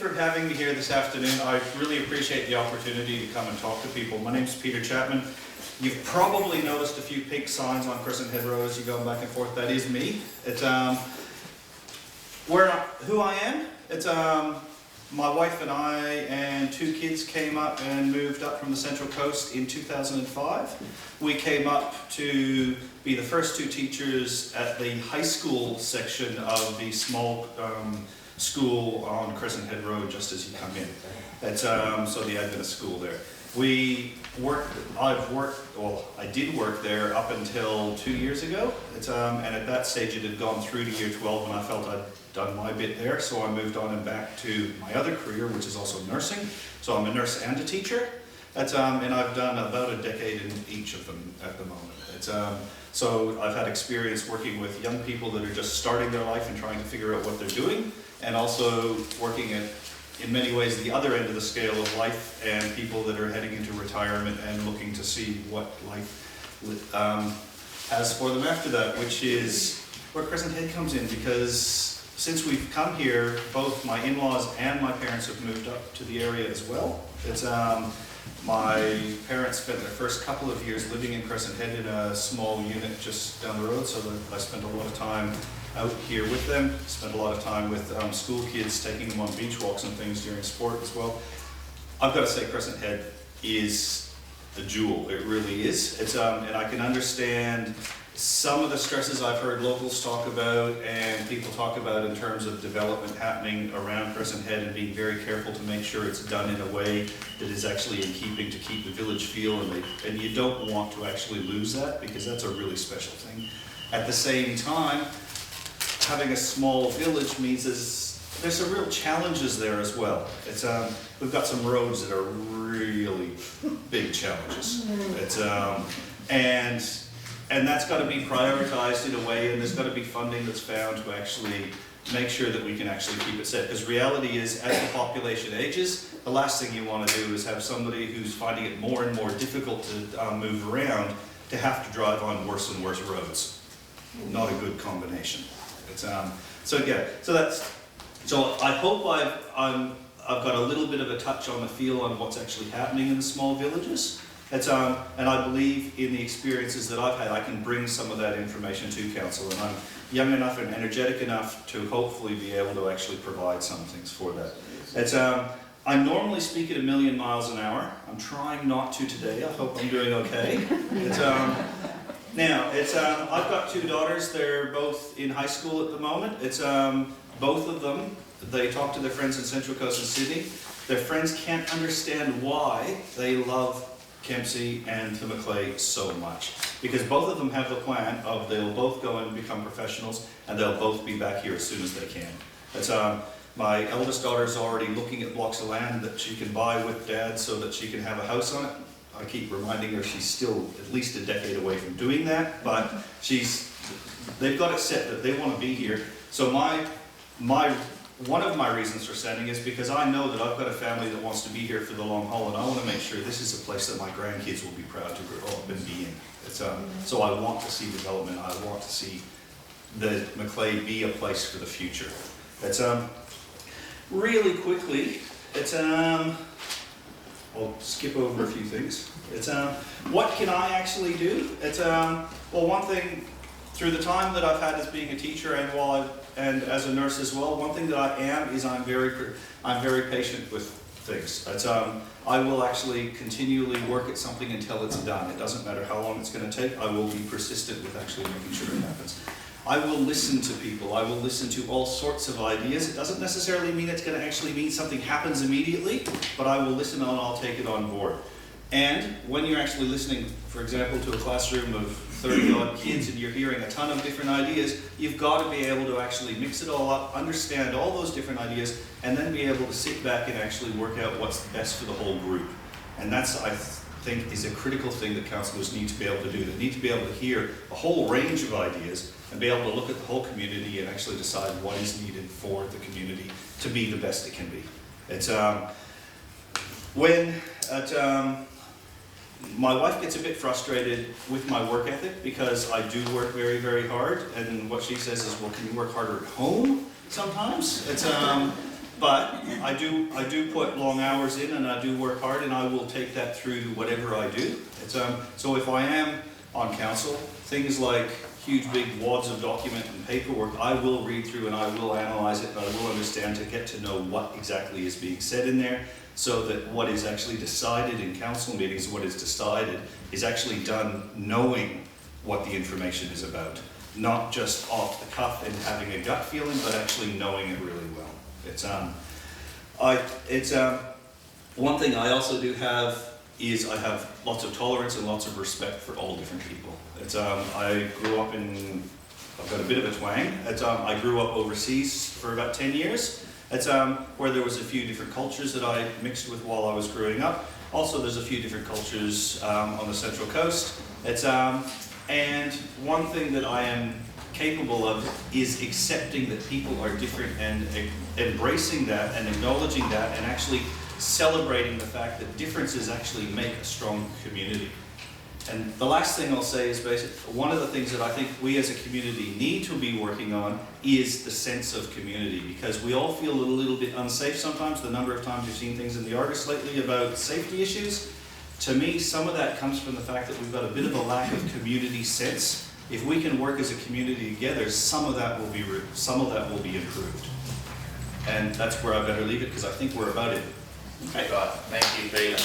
for having me here this afternoon. I really appreciate the opportunity to come and talk to people. My name's Peter Chapman. You've probably noticed a few pink signs on Crescent Head Road as you go back and forth. That is me. It's who I am. It's my wife and I and 2 kids came up and moved up from the Central Coast in 2005. We came up to be the first 2 teachers at the high school section of the small school on Crescent Head Road just as you come in. It's so the Adventist school there. I did work there up until 2 years ago. And at that stage it had gone through to year 12 and I felt I'd done my bit there, so I moved on and back to my other career, which is also nursing. So I'm a nurse and a teacher. And I've done about a decade in each of them at the moment. So I've had experience working with young people that are just starting their life and trying to figure out what they're doing, and also working at, in many ways, the other end of the scale of life, and people that are heading into retirement and looking to see what life has for them after that, which is where Crescent Head comes in, because since we've come here, both my in-laws and my parents have moved up to the area as well. My parents spent their first couple of years living in Crescent Head in a small unit just down the road, so that I spent a lot of time out here with them, spent a lot of time with school kids, taking them on beach walks and things during sport as well. I've got to say Crescent Head is a jewel, it really is. And I can understand some of the stresses I've heard locals talk about and people talk about in terms of development happening around Crescent Head, and being very careful to make sure it's done in a way that is actually in keeping to keep the village feel, and you don't want to actually lose that, because that's a really special thing. At the same time, having a small village means there's some real challenges there as well. We've got some roads that are really big challenges. And that's got to be prioritized in a way, and there's got to be funding that's found to actually make sure that we can actually keep it set. Because reality is, as the population ages, the last thing you want to do is have somebody who's finding it more and more difficult to move around to have to drive on worse and worse roads. Not a good combination. So I hope I've got a little bit of a touch on the feel on what's actually happening in the small villages. And I believe in the experiences that I've had, I can bring some of that information to council, and I'm young enough and energetic enough to hopefully be able to actually provide some things for that. I normally speak at 1,000,000 miles an hour. I'm trying not to today. I hope I'm doing okay. I've got 2 daughters. They're both in high school at the moment. Both of them, they talk to their friends in Central Coast and Sydney. Their friends can't understand why they love Kempsey and the Macleay so much, because both of them have the plan of they'll both go and become professionals, and they'll both be back here as soon as they can. My eldest daughter is already looking at blocks of land that she can buy with Dad so that she can have a house on it. I keep reminding her she's still at least a decade away from doing that, but they've got it set that they want to be here. So one of my reasons for sending is because I know that I've got a family that wants to be here for the long haul, and I want to make sure this is a place that my grandkids will be proud to grow up and be in. So I want to see development. I want to see the Macleay be a place for the future. Really quickly, I'll skip over a few things. What can I actually do? Well, one thing, through the time that I've had as being a teacher and as a nurse as well, one thing that I am is I'm very patient with things. I will actually continually work at something until it's done. It doesn't matter how long it's going to take. I will be persistent with actually making sure it happens. I will listen to people. I will listen to all sorts of ideas. It doesn't necessarily mean it's going to actually mean something happens immediately, but I will listen and I'll take it on board. And when you're actually listening, for example, to a classroom of 30-odd kids and you're hearing a ton of different ideas, you've got to be able to actually mix it all up, understand all those different ideas, and then be able to sit back and actually work out what's best for the whole group. And that's, I think, is a critical thing that councillors need to be able to do. They need to be able to hear a whole range of ideas and be able to look at the whole community and actually decide what is needed for the community to be the best it can be. My wife gets a bit frustrated with my work ethic because I do work very, very hard, and what she says is, well, can you work harder at home sometimes? But I do put long hours in, and I do work hard, and I will take that through to whatever I do. So if I am on council, things like huge big wads of document and paperwork, I will read through and I will analyze it, and I will understand to get to know what exactly is being said in there, so that what is actually decided in council meetings, what is decided, is actually done knowing what the information is about. Not just off the cuff and having a gut feeling, but actually knowing it really well. One thing I also do have is I have lots of tolerance and lots of respect for all different people. I grew up I've got a bit of a twang. I grew up overseas for about 10 years. Where there was a few different cultures that I mixed with while I was growing up. Also, there's a few different cultures on the Central Coast. And one thing that I am capable of is accepting that people are different and embracing that and acknowledging that and actually celebrating the fact that differences actually make a strong community. And the last thing I'll say is basically, one of the things that I think we as a community need to be working on is the sense of community, because we all feel a little bit unsafe sometimes. The number of times you've seen things in the Argus lately about safety issues, to me, some of that comes from the fact that we've got a bit of a lack of community sense. If we can work as a community together, some of that will be improved. And that's where I better leave it, because I think we're about it. Okay. Right. Thank you, Peter.